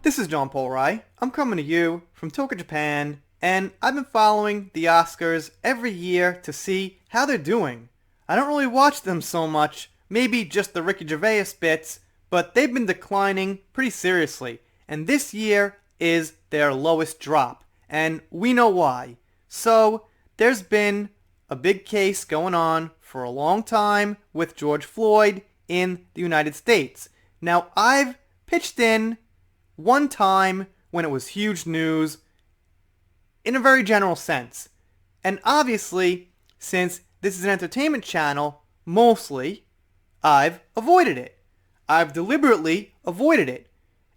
This is John Paul Rai. I'm coming to you from Tokyo, Japan, and I've been following the Oscars every year to see how they're doing. I don't really watch them so much, maybe just the Ricky Gervais bits, but they've been declining pretty seriously, and this year is their lowest drop, and we know why. So, there's been a big case going on for a long time with George Floyd in the United States. Now, I've pitched in one time when it was huge news in a very general sense. And obviously, since this is an entertainment channel, mostly, I've avoided it. I've deliberately avoided it.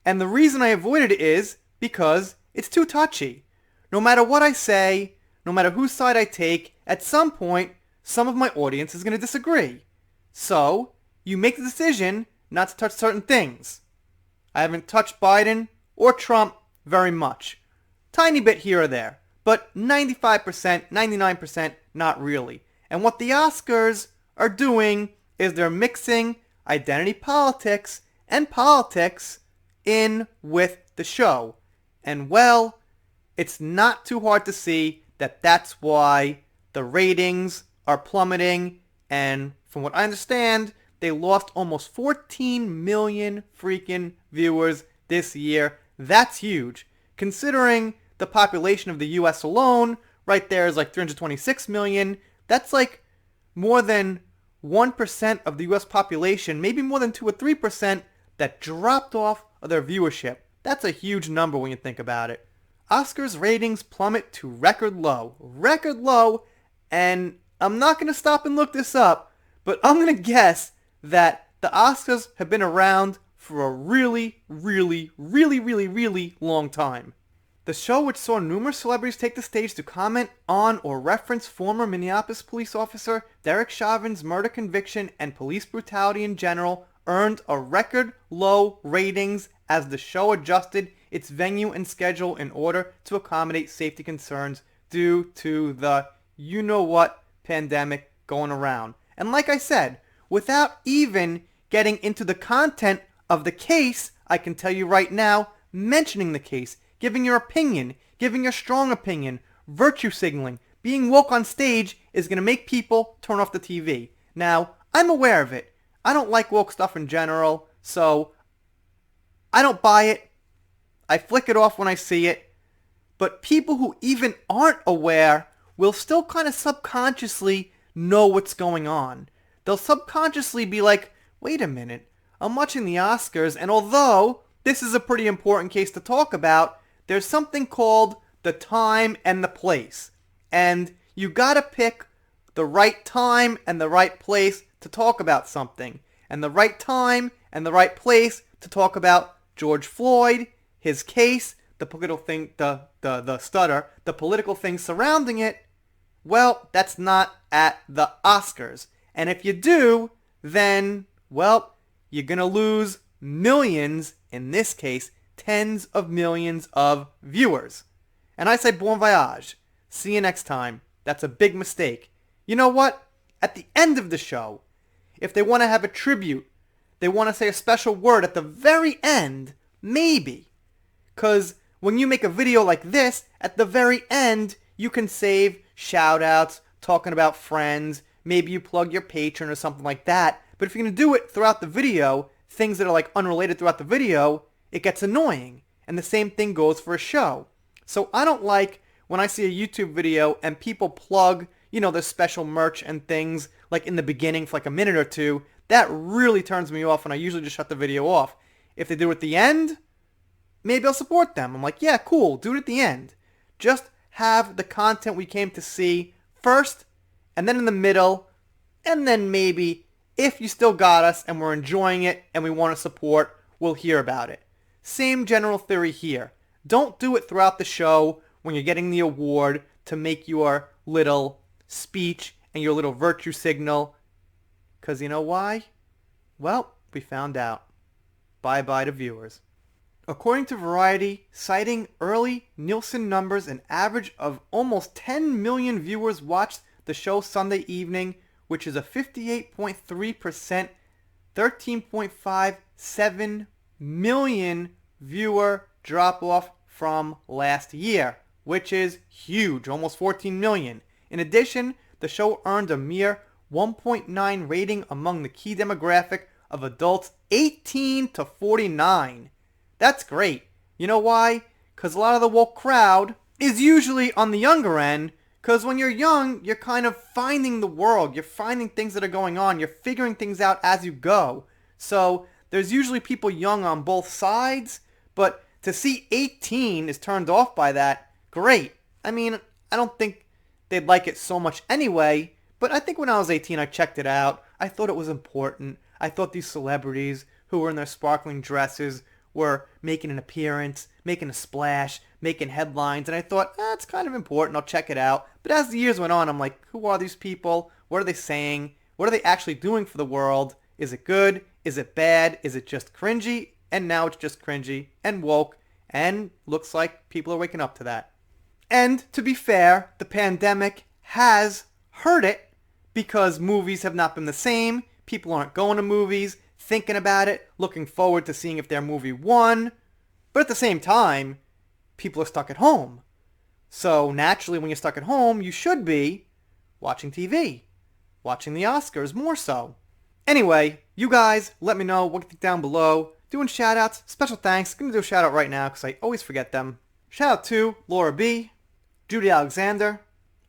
And the reason I avoided it is because it's too touchy. No matter what I say, no matter whose side I take, at some point, some of my audience is going to disagree. So, you make the decision not to touch certain things. I haven't touched Biden or Trump very much. Tiny bit here or there. But 95%, 99% not really. And what the Oscars are doing is they're mixing identity politics and politics in with the show. And well, it's not too hard to see that that's why the ratings are plummeting. And from what I understand, they lost almost 14 million freaking viewers this year. That's huge. Considering the population of the US alone, right there is like 326 million. That's like more than 1% of the US population, maybe more than 2 or 3% that dropped off of their viewership. That's a huge number when you think about it. Oscars ratings plummet to record low. Record low, and I'm not going to stop and look this up, but I'm going to guess that the Oscars have been around for a really long time. The show, which saw numerous celebrities take the stage to comment on or reference former Minneapolis police officer Derek Chauvin's murder conviction and police brutality in general, earned a record low ratings as the show adjusted its venue and schedule in order to accommodate safety concerns due to the you-know-what pandemic going around. And like I said, without even getting into the content of the case, I can tell you right now, mentioning the case, giving your opinion, giving your strong opinion, virtue signaling, being woke on stage is going to make people turn off the TV. Now, I'm aware of it. I don't like woke stuff in general, so I don't buy it. I flick it off when I see it. But people who even aren't aware will still kind of subconsciously know what's going on. They'll subconsciously be like, wait a minute, I'm watching the Oscars, and although this is a pretty important case to talk about, there's something called the time and the place. And you gotta pick the right time and the right place to talk about something. And the right time and the right place to talk about George Floyd, his case, the political thing, the political thing surrounding it, well, that's not at the Oscars. And if you do, then, well, you're going to lose millions, in this case, tens of millions of viewers. And I say bon voyage. See you next time. That's a big mistake. You know what? At the end of the show, if they want to have a tribute, they want to say a special word at the very end, maybe. Because when you make a video like this, at the very end, you can save shout-outs, talking about friends, maybe you plug your Patreon or something like that. But if you're going to do it throughout the video, things that are like unrelated throughout the video, it gets annoying. And the same thing goes for a show. So I don't like when I see a YouTube video and people plug, their special merch and things like in the beginning for like a minute or two. That really turns me off, and I usually just shut the video off. If they do it at the end, maybe I'll support them. I'm like, yeah, cool, do it at the end. Just have the content we came to see first, and then in the middle, and then maybe, if you still got us and we're enjoying it and we want to support, we'll hear about it. Same general theory here. Don't do it throughout the show when you're getting the award to make your little speech and your little virtue signal. Because you know why? Well, we found out. Bye-bye to viewers. According to Variety, citing early Nielsen numbers, an average of almost 10 million viewers watched the show Sunday evening, which is a 58.3%, 13.57 million viewer drop off from last year, which is huge, almost 14 million. In addition, the show earned a mere 1.9 rating among the key demographic of adults 18 to 49. That's great. You know why? Because a lot of the woke crowd is usually on the younger end, because when you're young, you're kind of finding the world. You're finding things that are going on. You're figuring things out as you go. So there's usually people young on both sides, but to see 18 is turned off by that, great. I mean, I don't think they'd like it so much anyway, but I think when I was 18, I checked it out. I thought it was important. I thought these celebrities who were in their sparkling dresses were making an appearance, making a splash, making headlines, and I thought, it's kind of important, I'll check it out. But as the years went on, I'm like, who are these people? What are they saying? What are they actually doing for the world? Is it good? Is it bad? Is it just cringy? And now it's just cringy and woke, and looks like people are waking up to that. And to be fair, the pandemic has hurt it because movies have not been the same. People aren't going to movies, thinking about it, looking forward to seeing if their movie won. But at the same time, people are stuck at home. So naturally, when you're stuck at home, you should be watching TV, watching the Oscars more so. Anyway, you guys, let me know what you think down below. Doing shout-outs, special thanks. Gonna do a shout-out right now because I always forget them. Shout-out to Laura B., Judy Alexander,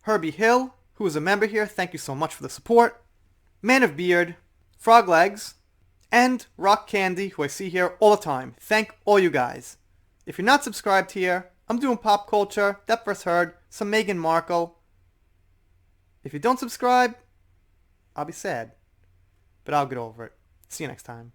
Herbie Hill, who is a member here. Thank you so much for the support. Man of Beard, Frog Legs, and Rock Candy, who I see here all the time. Thank all you guys. If you're not subscribed here, I'm doing pop culture, That First Heard, some Meghan Markle. If you don't subscribe, I'll be sad. But I'll get over it. See you next time.